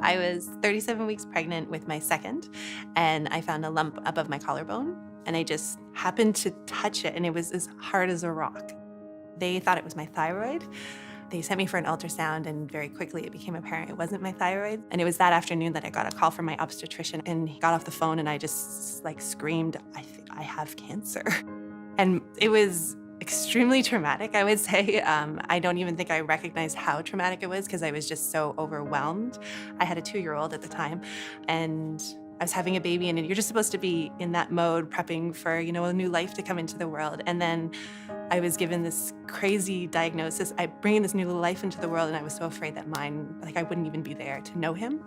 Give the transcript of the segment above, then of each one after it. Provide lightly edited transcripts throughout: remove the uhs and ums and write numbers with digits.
I was 37 weeks pregnant with my second, and I found a lump above my collarbone, and I just happened to touch it, and it was as hard as a rock. They thought it was my thyroid. They sent me for an ultrasound, and very quickly it became apparent it wasn't my thyroid. And it was that afternoon that I got a call from my obstetrician, and he got off the phone, and I just screamed, I think I have cancer. And it was extremely traumatic, I would say. I don't even think I recognized how traumatic it was because I was just so overwhelmed. I had a 2-year-old at the time, and I was having a baby, and you're just supposed to be in that mode, prepping for, a new life to come into the world. And then I was given this crazy diagnosis. I bringing this new little life into the world, and I was so afraid that I wouldn't even be there to know him.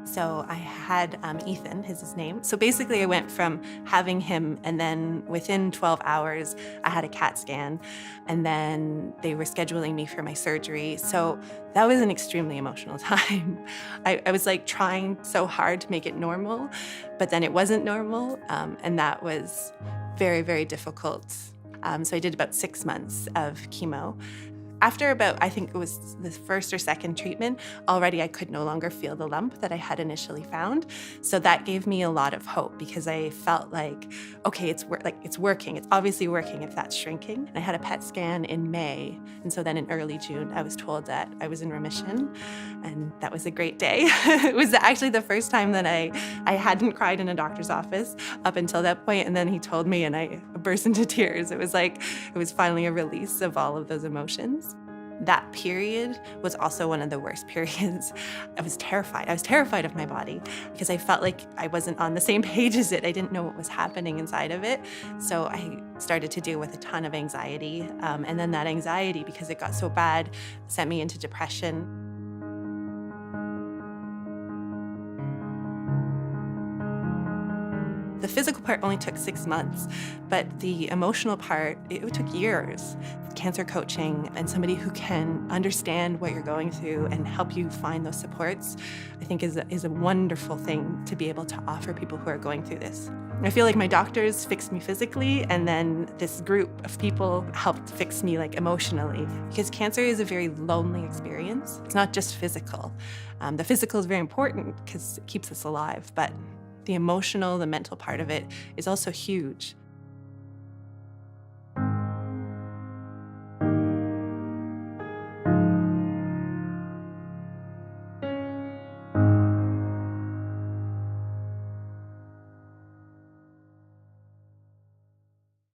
So I had Ethan, is his name. So basically I went from having him, and then within 12 hours, I had a CAT scan, and then they were scheduling me for my surgery. So that was an extremely emotional time. I was trying so hard to make it normal, but then it wasn't normal, and that was very, very difficult. So I did about 6 months of chemo. After about, I think it was the first or second treatment, already I could no longer feel the lump that I had initially found. So that gave me a lot of hope because I felt okay, it's working. It's obviously working if that's shrinking. And I had a PET scan in May. And so then in early June, I was told that I was in remission. And that was a great day. It was actually the first time that I hadn't cried in a doctor's office up until that point. And then he told me, and I burst into tears. It was finally a release of all of those emotions. That period was also one of the worst periods. I was terrified. I was terrified of my body because I felt like I wasn't on the same page as it. I didn't know what was happening inside of it. So I started to deal with a ton of anxiety. And then that anxiety, because it got so bad, sent me into depression. The physical part only took 6 months, but the emotional part, it took years. Cancer coaching and somebody who can understand what you're going through and help you find those supports, I think is a wonderful thing to be able to offer people who are going through this. I feel like my doctors fixed me physically, and then this group of people helped fix me emotionally, because cancer is a very lonely experience. It's not just physical. The physical is very important because it keeps us alive, but the emotional, the mental part of it is also huge.